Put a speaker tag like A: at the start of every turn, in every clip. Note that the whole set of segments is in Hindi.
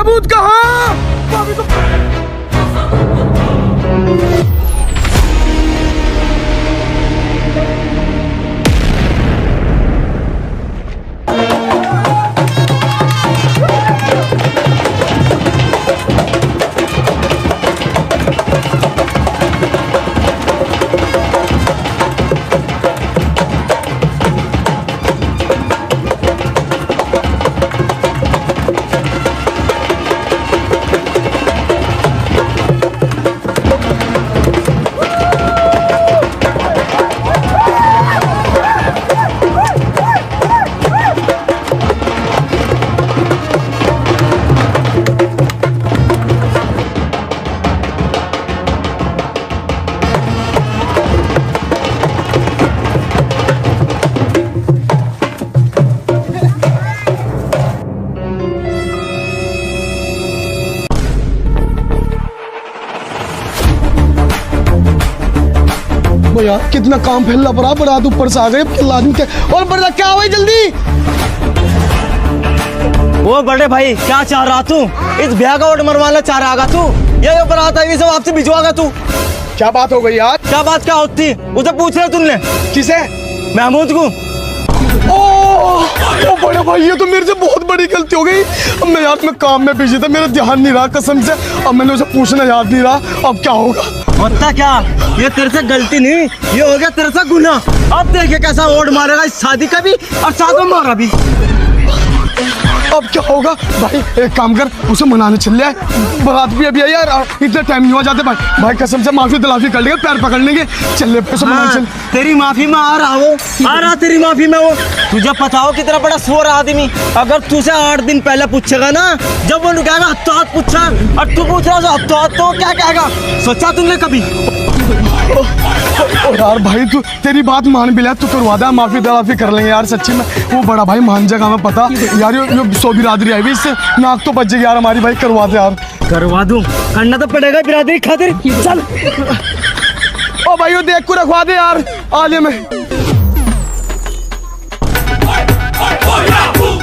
A: महमूद कहाँ? यार कितना काम फैला पड़ा, बारात ऊपर से आ गए, आदमी के और बड़ा क्या हुआ जल्दी।
B: वो बड़े भाई क्या चाह रहा तू? इस ब्याह का वोट मरवाना चाह रहा तू? ये बारात आई सब आपसे भिजवागा तू?
A: क्या बात हो गई यार?
B: क्या बात क्या होती? उसे पूछ रहे तुमने?
A: किसे?
B: महमूद को।
A: ओ बड़े भाई ये तो मेरे से बहुत बड़ी गलती हो गई। अब मैं यार मैं काम में बिजी था, मेरा ध्यान नहीं रहा कसम से। अब मैंने उसे पूछना याद नहीं रहा, अब क्या होगा?
B: होता क्या? ये तेरे से गलती नहीं, ये हो गया तेरे से गुनाह। अब देखिए कैसा वोट मारेगा इस शादी का भी और साथ में मारा भी।
A: अब क्या होगा भाई? एक काम कर, उसे मनाने चल ले, बारात भी अभी आई यार, इतना टाइम नहीं हो जाते भाई। भाई कसम से माफी दिलाफी कर लेंगे, पैर पकड़ लेंगे, चल ले उसे मनाने चल।
B: तेरी माफी में आ रहा वो, आ रहा तेरी माफी में वो। तुझे पता हो कितना बड़ा स्वर आदमी, अगर तुझे 8 दिन पहले पूछेगा ना, जब वो कहेगा हत्तो हाथ पूछा और तू पूछ रहा हत्तो हाथ, तो क्या कहेगा? सोचा तुमने कभी?
A: यार भाई तू तेरी बात मान भी ले, तू करवा दे, माफी दिलाफी कर लेंगे यार सच्ची में। वो बड़ा भाई मान जाएगा, हमें पता यार। ये सो बिरादरी आई हुई, इससे नाक तो बच जाएगी यार हमारी। भाई करवा दे यार।
B: करवा दूं, करना तो पड़ेगा बिरादरी खातिर। चल
A: ओ भाई वो देख को रखवा दे यार आले में।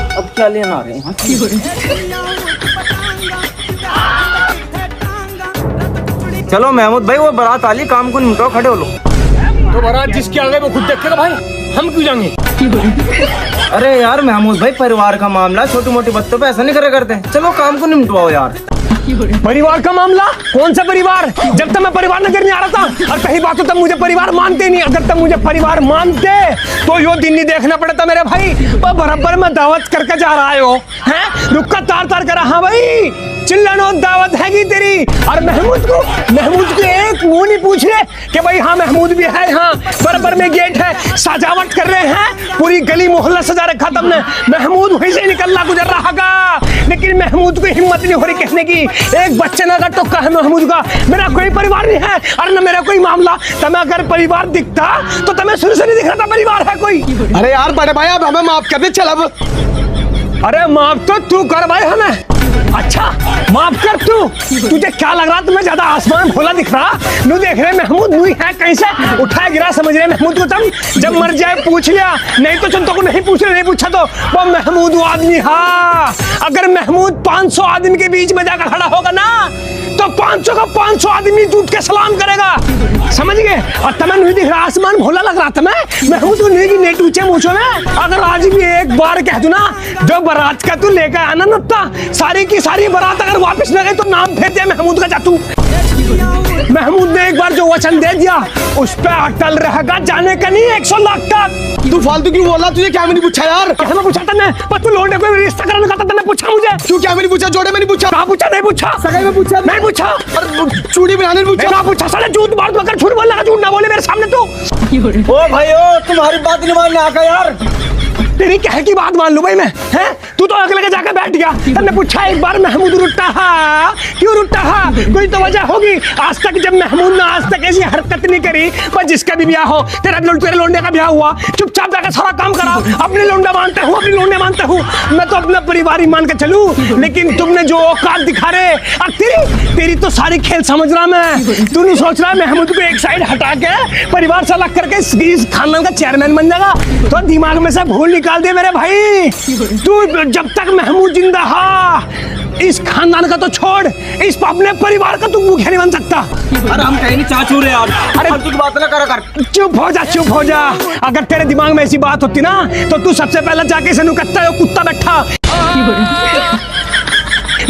B: अब क्या लेना आ रहे हैं? चलो महमूद भाई वो बारात आली, काम को निपटाओ, खड़े हो लो।
C: तो बारात जिसके आगे वो खुद देखेगा भाई, हम क्यों जाएंगे?
B: अरे यार महमूद भाई परिवार का मामला, छोटी मोटी बातों पे ऐसा नहीं करे करते। चलो काम को निपटवाओ यार।
C: परिवार का मामला? कौन सा परिवार? जब तक मैं परिवार नजर नहीं आ रहा था, और कहीं बात हो तब मुझे परिवार मानते नहीं। अगर तब मुझे परिवार मानते तो यो दिन नहीं देखना पड़ता मेरे भाई। वो बराबर में दावत करके जा रहा है, हैं? रुका तार तार करा। हाँ भाई चिल्लानो दावत हैगी तेरी। और महमूद को एक मुंह नहीं पूछ रहे कि भाई हाँ महमूद भी है, हाँ बराबर में गेट है, सजावट कर रहे हैं, पूरी गली मोहल्ला सजा रखा तुमने। महमूद वहीं से निकलना गुजर रहा का, लेकिन महमूद को हिम्मत नहीं हो रही कहने की। एक बच्चे ना का टोका है महमूद का, मेरा कोई परिवार नहीं है और न मेरा कोई मामला। तुम्हें अगर परिवार दिखता तो तुम्हें शुरू से नहीं दिख रहा था परिवार है कोई।
A: अरे यार बड़े भाई अब हमें माफ कर दे, चल अब।
C: अरे माफ तो तू कर भाई हमें। अच्छा माफ कर तू। तुझे क्या लग रहा? तुम्हें ज्यादा आसमान भोला दिख रहा? नू देख रहे महमूद नू है कहीं से उठाया गिरा समझ रहे महमूद को तुम? जब मर जाए पूछ लिया, नहीं तो चंदो को नहीं पूछ रहे, नहीं पूछा तो वो महमूद वो आदमी। हाँ अगर महमूद 500 आदमी के बीच में जाकर खड़ा होगा ना, तो 500 का 500 आदमी टूट के सलाम करेगा, समझ गए? और तुम्हें नहीं दिख रहा? आसमान भोला लग रहा तुम्हें? महमूद को नहीं की नहीं टूचे मूछो में। अगर आज भी एक बार कह दू ना, जो बारात का तू लेकर आना नत्ता, सारी की सारी बारात अगर वापस न गई तो नाम फेर दे महमूद का जातू। महमूद ने एक बार जो वचन दे दिया उस पे अटल रहेगा, जाने का नहीं 100 लाख तक।
A: तू फालतू क्यों बोला? तुझे क्या नहीं पूछा यार?
C: क्या मैं पूछा तने? पर तू लौंडे को रिश्ता कराने का तने पूछा मुझे?
A: क्यों क्या नहीं पूछा? जोड़े में नहीं पूछा?
C: कहाँ पूछा? नहीं पूछा।
A: सगाई में पूछा?
C: नहीं पूछा।
A: चूड़ी बनाने में पूछा?
C: कहाँ पूछा? साले झूठ बात मगर झूठ बोल लगा, झूठ ना बोले मेरे सामने तू।
B: ओ भाई ओ तुम्हारी बात नहीं मानने आका यार।
C: तेरी कह की बात मान लूं भाई मैं, हैं? तू तो अगले के जाकर बैठ गया। तूने पूछा एक बार महमूद रुट्टा हा? क्यों रुट्टा हा? कोई तो वजह होगी। आज तक जब महमूद ने आज तक ऐसी हरकत नहीं करी, पर जिसका भी ब्याह हो, तेरे लोंडे का ब्याह हुआ, चुपचाप जाकर सारा काम करा। अपने लोंडा मानते हूँ, अपने लोंडे मानते हूँ, मैं तो अपना परिवार ही मान के चलूं। लेकिन तुमने जो औकात दिखा रहे, अब तेरी तो सारी खेल समझ रहा मैं। तू नहीं सोच रहा महमूद को एक साइड हटा के परिवार से अलग करके इस खानदान का चेयरमैन बन जाएगा? तो दिमाग में से भूल निकाल दे मेरे भाई। तू जब तक महमूद जिंदा हा, इस खानदान का तो छोड़, इस अपने परिवार का तू मुखिया नहीं बन सकता।
B: अरे हम कहीं नहीं चाचू रे यार।
C: अरे
B: फालतू की बात ना करा कर।
C: चुप हो जा, चुप हो जा। अगर तेरे दिमाग में ऐसी बात होती ना तो तू सबसे पहले जाके इसे नुकत्ता है, कुत्ता बैठा।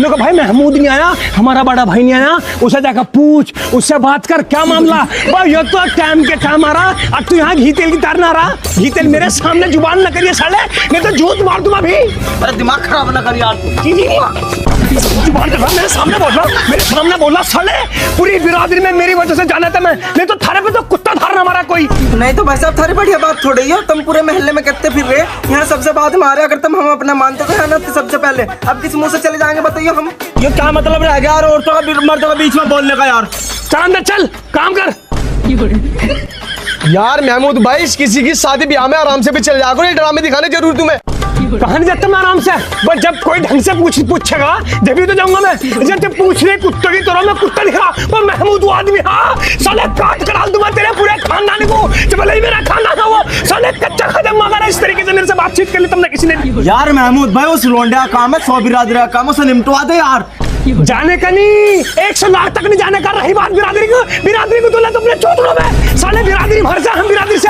C: लोग भाई महमूद नहीं आया, हमारा बड़ा भाई नहीं आया, उसे जाकर पूछ, उससे बात कर, क्या मामला भाई। ये तो टाइम के टाइम आ रहा, अब तू यहाँ घी तेल की तार ना रहा। घी तेल मेरे सामने जुबान न करिए साले, नहीं तो जूत मार दूंगा भी।
B: अरे दिमाग खराब ना कर यार।
C: जुबान कर रहा, मेरे सामने बोल रहा, मेरे सामने बोला साले। पूरी बिरादरी में मेरी वजह से जाना था मैं, नहीं तो थारे पे तो कुत्ता धारना मारा कोई।
B: नहीं तो भाई साहब थारी बढ़िया बात थोड़ी है, तुम पूरे महल्ले में कहते फिर रहे यहाँ सबसे बाद में आ रहे। अगर तुम हम अपना मानते थे ना तो सबसे पहले, अब किस मुंह से चले जाएंगे बताइए हम। ये क्या मतलब रह गया यार औरतों का मर्दों के बीच में बोलने का यार।
C: चल अंदर चल, काम कर।
A: यार महमूद भाई, किसी की शादी ब्याह में आराम से भी चल जाओ, ये ड्रामे दिखाने जरूर तुम्हें।
C: कहां नहीं जाता मैं आराम से, बस जब कोई ढंग से पूछेगा जब तो जाऊंगा मैं। जब पूछ रहे कुत्ते की तरह मैं कुत्ता दिख रहा, वो महमूद वो आदमी, हाँ साले काट कर डाल दूंगा तेरे पूरे खानदान को। जब भले ही मेरा खानदान है वो साले कच्चा खत्म अगर इस तरीके से मेरे से बातचीत कर ली तुमने किसी ने।
B: यार महमूद भाई उस लोंडा काम है, 100 बिरादरी का काम, उसे निपटवा दे यार।
C: जाने का नहीं, 100 लाख तक नहीं जाने का। रही बात बिरादरी को तो तुमने चौथड़ों में साले बिरादरी भर से, हम बिरादरी से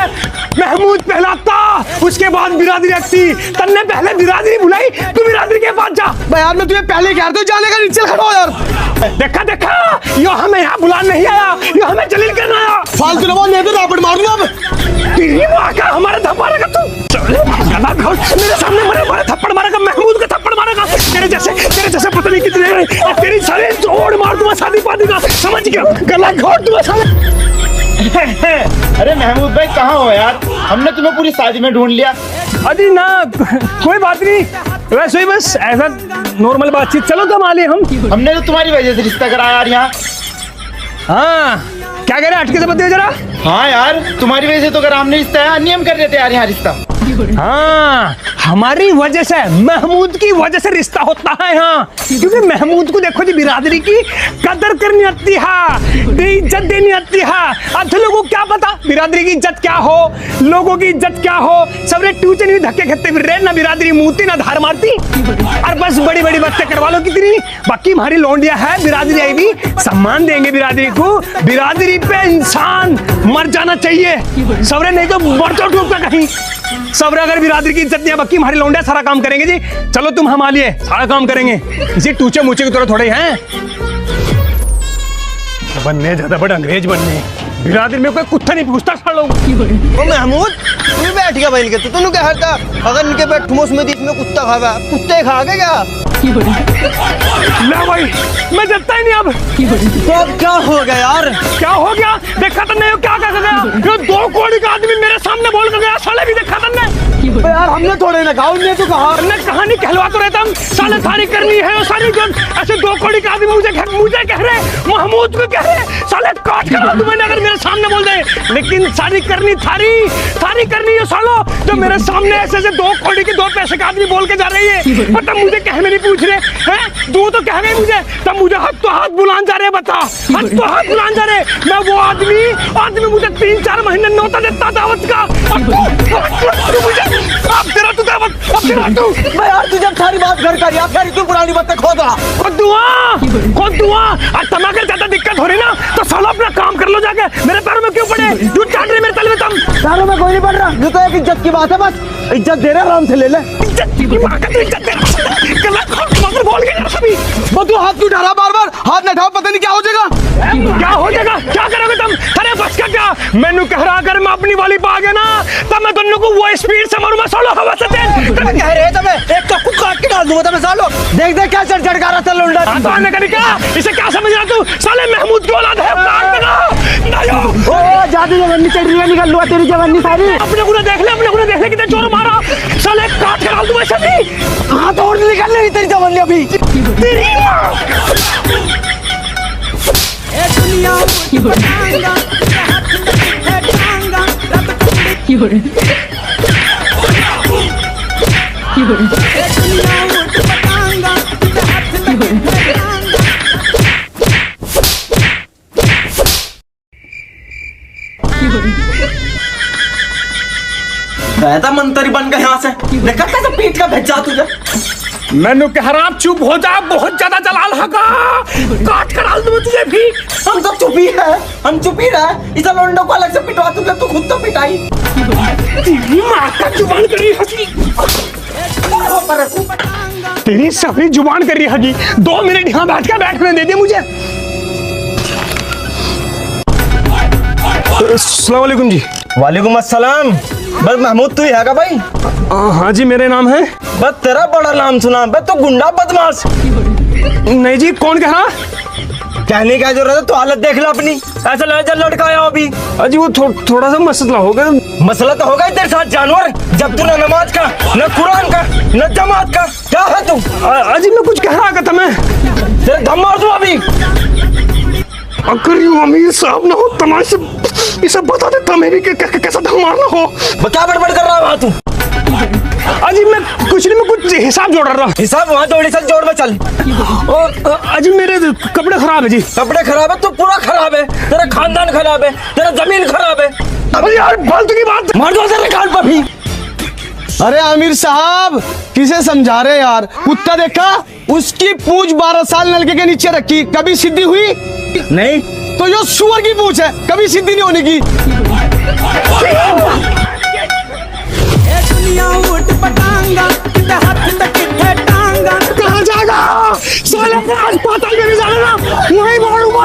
C: महमूद पहलाता, उसके बाद बिरादरी रखती। तन्ने पहले बिरादरी बुलाई, तू बिरादरी के पास जा।
A: भाई यार मैं तुम्हें पहले कह रहा था जाने का, नीचे खड़ा हो यार।
C: देखा यो हमें यहाँ बुलाने नहीं आया, यो हमें जलील करना आया।
A: फालतू ना बोल, नहीं तो रापट मार दूंगा अब।
C: तेरी माँ का हमारे थप्पड़ मारेगा तू। गला घोट, मेरे सामने मरे थप्पड़ मारेगा, महमूद का थप्पड़ मारेगा। तेरे जैसे पता नहीं कितने हैं, और तेरी सारे जोड़ मार दूंगा शादी पादी का, समझ गया। गला घोट दूंगा साले।
D: अरे महमूद भाई कहाँ हो यार, हमने तुम्हें पूरी शादी में ढूंढ लिया।
C: अरे ना कोई बात नहीं, वैसे ही बस ऐसा नॉर्मल बातचीत। चलो तो मालिए
D: हमने तो तुम्हारी वजह से रिश्ता कराया यार यहाँ।
C: हाँ क्या कह रहे, हटके से बताइए जरा।
D: हाँ यार तुम्हारी वजह से तो अगर हमने रिश्ता है, नियम कर रहे थे यार यहाँ रिश्ता।
C: हाँ हमारी वजह से, महमूद की वजह से रिश्ता होता है यहाँ। क्योंकि महमूद को देखो जी, बिरादरी की कदर करनी आती है, इज्जत देनी आती है। अब लोगों को क्या पता बिरादरी की इज्जत क्या हो, लोगों की इज्जत क्या हो। सबरे ट्यूशन भी धक्के खेते फिर रहे, ना बिरादरी मूती ना धार मारती, और बस बड़ी बड़ी बातें करवा लो कितनी। बाकी हमारी लौंडिया है, बिरादरी आई भी सम्मान देंगे बिरादरी को। बिरादरी पे इंसान मर जाना चाहिए सबरे, नहीं तो मर जाओ डूब का कहीं सबरे। अगर बिरादरी की इज्जत नहीं है, बाकी हमारी लौंडिया सारा काम करेंगे जी। चलो तुम हम आलिए, सारा काम करेंगे, इसी टूचे मूचे की तरह थोड़े हैं। बनने ज्यादा बड़ा अंग्रेज बनने, बिरादरी में कोई कुत्ता नहीं पूछता सारे लोग।
B: ओ महमूद तू बैठ गया बैल के, तू क्या हरता अगर इनके बैठूं उसमें इसमें कुत्ता खावा, कुत्ते खा के क्या।
C: ना भाई मैं जतता ही नहीं अब।
B: तो अब क्या हो गया यार,
C: क्या हो गया देखा तुमने, क्या कर गया। जो 2 करोड़ का आदमी मेरे सामने बोल कर गया, साले भी देखा तुमने।
A: यार हमने थोड़े ना कहा, उन्हें तो कहा।
C: कहानी कहलवा तो रहता हम, साले थारी करनी है सारी जो ऐसे 2 करोड़ का आदमी मुझे कह रहे, महमूद को कह रहे, साले काट कर तुम्हें अगर मेरे सामने बोल दे। लेकिन सारी करनी थारी करनी है सालो, जो मेरे सामने ऐसे 2 करोड़ की 2 पैसे का आदमी बोल के जा रही है। मतलब मुझे कहने नहीं पूछ रहे हैं, दो तो कह गए मुझे, तब मुझे हाथ तो हाथ बुलान जा रहे, बता हाथ तो हाथ बुलान जा रहे। मैं वो आदमी मुझे 3-4 महीने नौता देता दावत का। अब तेरा तू दावत, अब तेरा तू।
B: मैं यार तू जब सारी बात घर कर यार, फिर तू पुरानी बातें खोद रहा।
C: खुद दुआ और तमाके ज्यादा दिक्कत हो रही ना तो साला अपना काम कर लो जाके, मेरे पैरों में क्यों पड़े, तू चाट रही मेरे तल में तुम।
B: पैरों में कोई नहीं पड़ रहा, ये तो एक इज्जत की बात है, बस इज्जत दे रहा, आराम से ले ले।
C: इज्जत की मां का, तू इज्जत दे रहा बोल के जरा सभी।
A: वो तू हाथ क्यों उठा रहा, बार हाथ न उठाओ, पता नहीं क्या हो जाएगा।
C: क्या हो जाएगा, क्या करोगे तुम। अरे बस का क्या, मैनू कह रहा अगर मैं अपनी वाली पा गया ना तब मैं दोनों को वो स्पीड से मारूंगा सालो, हवा से तेज।
B: तुम कह रहे तुम्हें एक तो कुछ काट के डाल दूंगा तुम्हें सालो। देख क्या चढ़ का रहा था लौंडा।
C: तो आने का निकला, इसे क्या समझ रहा तू, साले महमूद की औलाद है, काट देगा।
B: ओ जादू जवानी चढ़ रही है, निकल लुआ तेरी जवानी सारी।
C: अपने को देख ले कितने जोर मारा, साले काट के डाल दूंगा सभी।
B: हाथ और निकल रही तेरी जवानी अभी।
C: तेरी मां
B: बैठा मंत्री बन गया यहाँ से, देखा कैसे पीठ का भेजा तुझे।
C: मैंने कह रहा चुप हो जा, बहुत ज्यादा जलाल हगा, काट कर डाल दूं तुझे भी।
B: हम तो चुप ही है, हम चुप ही रहे। इस लोंडो को अलग से पिटवा तू, तो खुद तो पिटाई।
C: तेरी माँ का जुबान करी हगी, तेरी सफरी जुबान करी हगी। 2 मिनट यहाँ बैठने दे दे मुझे। अस्सलाम वालेकुम जी।
B: वालेकुम अस्सलाम। बस महमूद तू ही है का भाई?
C: हाँ जी मेरे नाम है।
B: बस तेरा बड़ा नाम सुना, बस तो गुंडा बदमाश।
C: नहीं जी, कौन कह रहा?
B: कहने का जरूरत है, तो हालत देख लो अपनी। ऐसा लड़का लड़का आया अभी।
C: अजी वो थोड़ा सा मसला हो गया।
B: मसला तो होगा ही तेरे साथ जानवर, जब तू न नमाज का, न कुरान का, न जमात का। क्या है तू?
C: अजी मैं कुछ कह रहा था, मैं
B: तेरे धम मार दूं अभी।
C: अगर यूं अमीर साहब ना हो तमाशे ये सब बता देता मैं भी कैसा धम मारना हो।
B: क्या बड़बड़ कर रहा है वहाँ तू?
C: अजी मैं कुछ नहीं, मैं कुछ हिसाब जोड़ रहा।
B: हिसाब वहाँ जोड़ी, चल जोड़ में चल।
C: अजी मेरे कपड़े खराब है जी।
B: कपड़े खराब है? तू पूरा खराब है, तेरा खानदान खराब है, तेरा जमीन खराब है।
C: अरे यार फालतू की बात
B: मार दो तेरे कान पर भी।
A: अरे आमिर साहब किसे समझा रहे यार? कुत्ता देखा, उसकी पूंछ 12 साल नलके के नीचे रखी, कभी सीधी हुई
B: नहीं?
A: तो यो सुअर की पूंछ है, कभी सीधी नहीं होने की।
C: कहाँ जाएगा साले? आज पाताल में नहीं जाना ना, वहीं मारूंगा।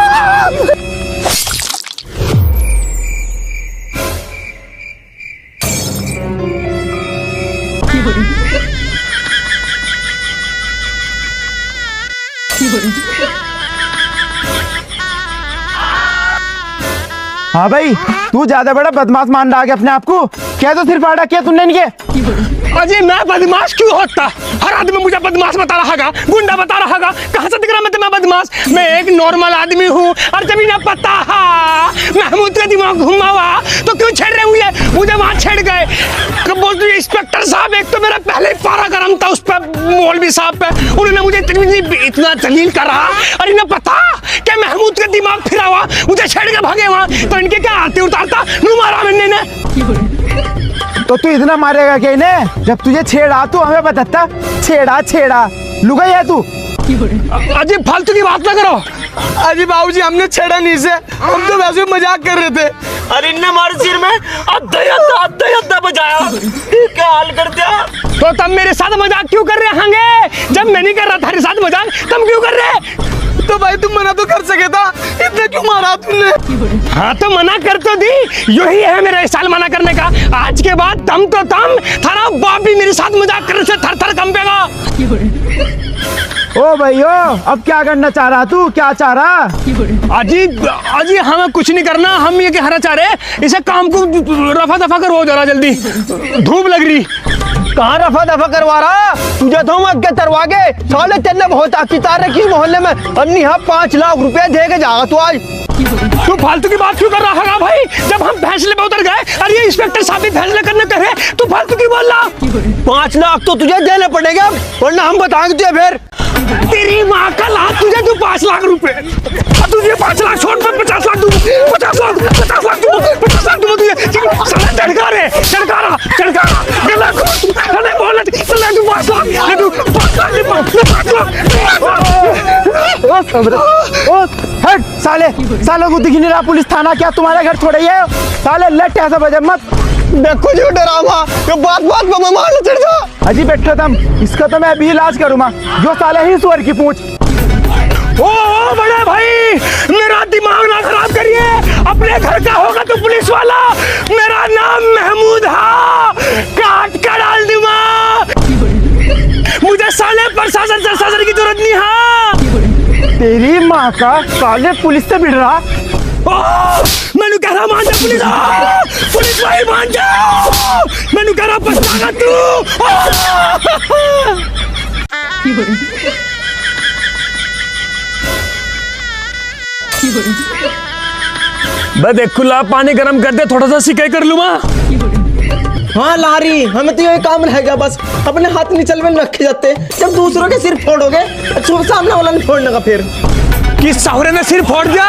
E: हाँ भाई, तू ज्यादा बड़ा बदमाश मान रहा है अपने आप को। क्या तो सिर्फ आड़ा किया तूने इनके?
C: अजी मैं बदमाश क्यों होता? हर आदमी मुझे बदमाश बता रहा है, गुंडा बता रहा है। कहाँ से दिख रहा मैं बदमाश? मैं एक नॉर्मल आदमी हूँ। और जब इन्हें पता है महमूद का दिमाग घुमा हुआ तो क्यों छेड़ रहे हुए मुझे? वहां छेड़ गए। कब बोलते इंस्पेक्टर साहब, एक तो मेरा पहले ही पारा गर्म था उस पर, मौलवी साहब पे। उन्होंने मुझे इतना जलील करा और इन्हें पता कि महमूद का दिमाग फिरा हुआ, मुझे छेड़ के भागे वहां। तो इनके क्या आते उतारता नू मारा मैंने ने।
E: तो तू इतना मारेगा क्या इन्हें? जब तुझे छेड़ा तो हमें बताता। छेड़ा लुगाई है तू।
C: अजी फालतू की बात ना करो।
A: अजी बाबूजी हमने छेड़ा नहीं से, हम तो वैसे ही मजाक कर रहे थे।
B: अरे इन्ने हमारे सिर में अद्धा बजाया, क्या हाल कर दिया।
C: तो तब मेरे साथ मजाक क्यों कर रहे होंगे? जब मैं नहीं कर रहा था तेरे साथ मजाक, तुम क्यों कर रहे?
A: तो भाई तुम मना तो कर सके था, इतना क्यों मारा तुमने?
C: हाँ तो मना कर तो दी, यही है मेरा स्टाइल मना करने का। आज के बाद तम थारा बाप भी मेरे साथ मजाक करने से थर थर कंपेगा।
E: ओ भाई ओ, अब क्या करना चाह रहा तू? क्या चाह रहा?
C: अजी हमें कुछ नहीं करना, हम ये कहना चाह रहे इसे काम को रफा दफा करो जरा जल्दी, धूप लग रही।
E: कहाँ रफा दफा करवा रहा? तुझे तो हम अगे तरवा के साले, तेने बहुत आकितार रखी मोहल्ले में। अन्नी हाँ 5 लाख रुपए दे के जागा तू आज।
C: तू फालतू की बात क्यों कर रहा है भाई? जब हम फैसले पे उतर गए और ये इंस्पेक्टर साहब भी फैसले करने कहे, तू फालतू की बोल रहा?
E: 5 लाख तो तुझे देने पड़ेगा, वरना हम बताएंगे तुझे फिर।
C: तेरी माँ का लाख तुझे तू 5 लाख रुपए, तुझे 5 लाख छोड़ पर 50 लाख दूँ, 50 लाख दूँ तुझे। साला चढ़का रहे, गला अरे बोल तू 5 लाख।
E: हट सालों को दिख नहीं रहा पुलिस थाना क्या तुम्हारा घर थोड़ा ही है? साले लट ऐसा बजे मत
A: देखो जो डरावा, ये बात पे मैं मारने चढ़ जा।
E: अजी बैठो तुम, इसका तो मैं अभी इलाज करूँगा। जो साले ही सुअर की पूंछ।
C: ओ बड़े भाई, मेरा दिमाग ना खराब करिए, अपने घर का होगा तो पुलिस वाला। मेरा नाम महमूद है, काट कर डाल दूंगा। मुझे साले प्रशासन की जरूरत नहीं है।
E: तेरी माँ का साले पुलिस से भिड़ रहा।
C: मैंने कह रहा मान जा पुलिस भाई मान जा। मैंने कह रहा पछताना तू। देख खुला पानी गरम कर दे, थोड़ा सा सिकाई कर लूँ।
B: हाँ लारी, हमें तो यही काम रहेगा बस, अपने हाथ नीचे में रखे जाते। जब दूसरों के सिर फोड़ोगे, सामने वाला नहीं फोड़ने का फिर।
C: कि सहुरे ने सिर फोड़ दिया,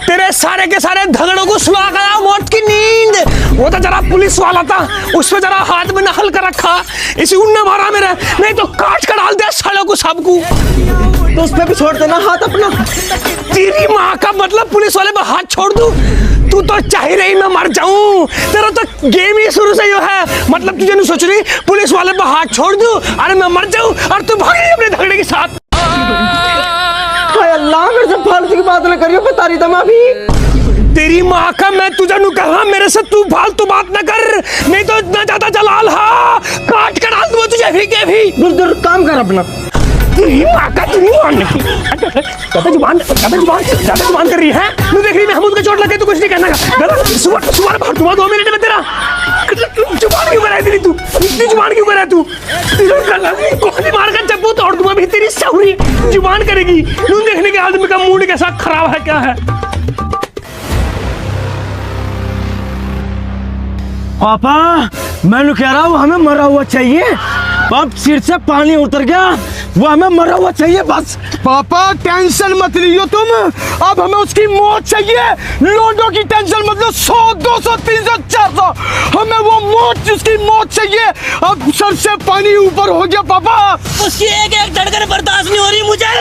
C: तेरे सारे के सारे झगड़ों को सुला गया मौत की नींद। वो तो जरा पुलिस वाला था, उसमें जरा हाथ में नकल कर रखा, इसी उन्ने मारा मेरे, नहीं तो काट कर डाल दिया सालों को सबको।
B: तो उस पे भी छोड़ देना हाथ अपना।
C: तेरी माँ का मतलब पुलिस वाले पे हाथ छोड़ दूं? तू तो चाह रही मैं मर जाऊं, तेरा तो गेम ही शुरू से यो है। मतलब तुझे नहीं सोच रही पुलिस वाले पे हाथ छोड़ दूं, अरे मैं मर जाऊं और तू भाग रही अपने झगड़े के साथ।
B: हाय अल्लाह, मेरे से फालतू की बात ना करियो, बता रही था मैं अभी।
C: तेरी माँ का मैं तुझे नु कहा मेरे से तू फालतू बात न कर, नहीं तो इतना ज्यादा जलाल हा काट कर डाल दूंगा तुझे भी।
B: दूर दूर काम कर अपना।
C: तेरी माँ का तेरी मारने की ज्यादा जुबान कर रही है। तू देख रही महमूद का चोट लगे तो कुछ नहीं कहना का। सुबह 2 मिनट में तेरा जुबान क्यों कराई तेरी, तू इतनी जुबान क्यों करा तू? कोहली मार कर जब वो तोड़ दूंगा भी, तेरी सहुरी जुबान करेगी। तू देखने के आदमी का मूड कैसा खराब है क्या है।
B: पापा मैं कह रहा हूँ हमें मरा हुआ चाहिए, अब सिर से पानी उतर गया, वो हमें मरा हुआ चाहिए बस।
A: पापा टेंशन मत लियो तुम, अब हमें उसकी मौत चाहिए। लोडो की टेंशन मतलब 100, 200, 300, 400, हमें वो मौत, उसकी मौत चाहिए। अब सर से पानी ऊपर हो गया पापा,
B: उसकी एक धड़कन बर्दाश्त नहीं हो रही मुझे।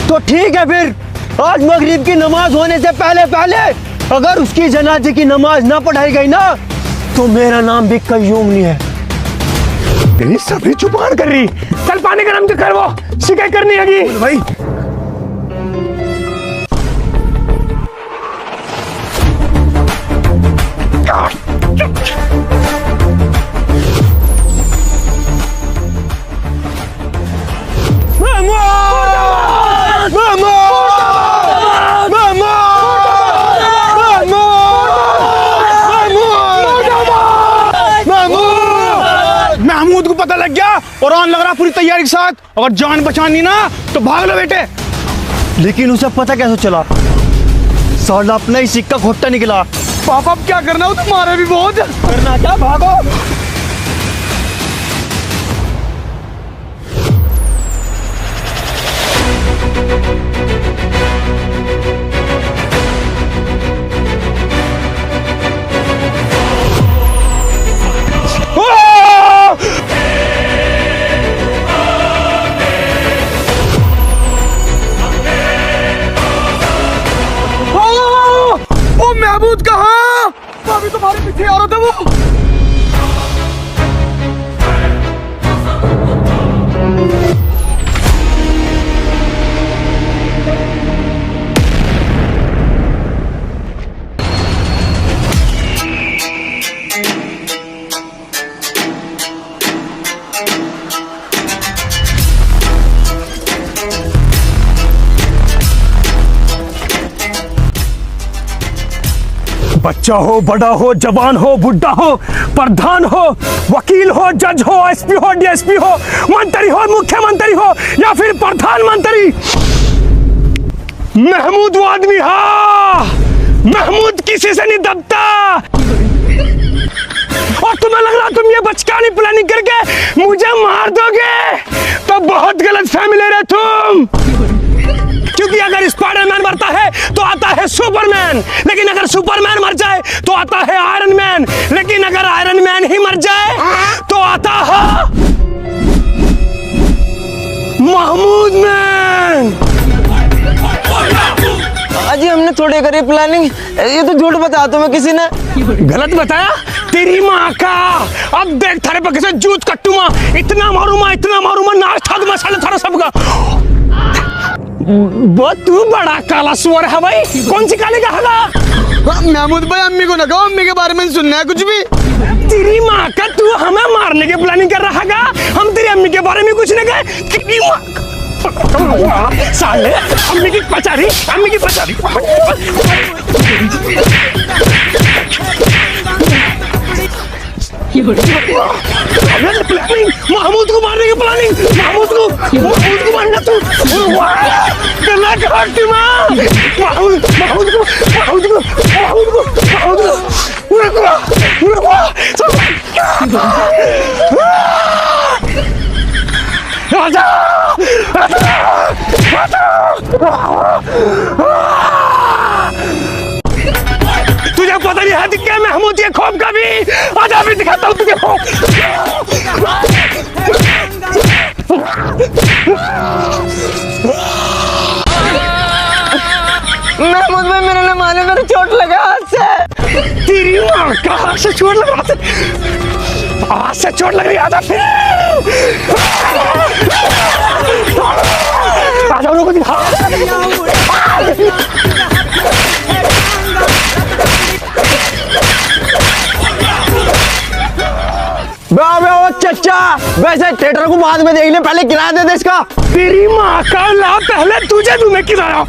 E: तो ठीक है फिर, आज मगरिब की नमाज होने से पहले अगर उसकी जनाजे की नमाज ना पढ़ाई गई ना, तो मेरा नाम भी कय्यूम नहीं है।
C: तेरी सभी जुबान कर रही, चल पानी गरम तो कर, वो शिकायत करनी है भाई।
D: महमूद को पता लग गया और ऑन लग रहा पूरी तैयारी के साथ, अगर जान बचानी ना तो भाग लो बेटे।
E: लेकिन उसे पता कैसे चला? साला अपना ही सिक्का खोटा निकला।
A: पापा अब क्या करना हो, तुम्हारे भी बहुत
E: करना क्या, भागो।
A: महमूद कहाँ? अभी तुम्हारे पीछे आ रहा था वो।
C: बच्चा हो, बड़ा हो, जवान हो, बुढ़ा हो, प्रधान हो, वकील हो, जज हो, एसपी हो, डीएसपी हो, मंत्री हो, मुख्यमंत्री हो या फिर प्रधानमंत्री, महमूद वो आदमी हा। महमूद किसी से नहीं दबता। और तुम्हें लग रहा तुम ये बचकानी प्लानिंग करके मुझे मार दोगे, तो बहुत गलत फहमी ले रहे तुम। क्योंकि अगर स्पाइडरमैन मरता है तो आता है सुपरमैन, लेकिन अगर सुपरमैन मर जाए तो आता है आयरन मैन, लेकिन अगर आयरन मैन ही मर जाए तो आता है महमूद मैन।
B: अजी हमने थोड़ी करी प्लानिंग, ये तो झूठ बताया तुम्हें किसी ने।
C: गलत बताया तेरी माँ का। अब देख थारे पर कैसे जूत कट्टूमा, इतना मारूंगा नाश था मसाले थारा सबका। वो तू बड़ा काला सुअर है भाई, कौन सी काले का हला?
A: महमूद भाई अम्मी को ना कहो, अम्मी के बारे में सुनना है कुछ भी।
C: तेरी माँ का, तू हमें मारने की प्लानिंग कर रहा है? हम तेरी अम्मी के बारे में कुछ नहीं कहे। तेरी माँ साले, अम्मी की पचारी। महमूद को मारने की प्लानिंग, महमूद को मारना तू। राजा तुझे पता नहीं है क्या महमूद ये खौफ का भी। आज अभी दिखाता हूँ तुझे खौफ।
B: महमूद भाई मेरे ने मारे, मेरे चोट लगा हाथ से।
C: तेरी माँ का हाथ से चोट लगा, हाथ से चोट लग रही। आजा फिर, आजा उनको दिखा।
E: चचा वैसे थिएटर को बाद में देख ले, पहले किराया दे दे इसका।
C: तेरी माँ का ला, पहले तुझे दूं मैं किराया।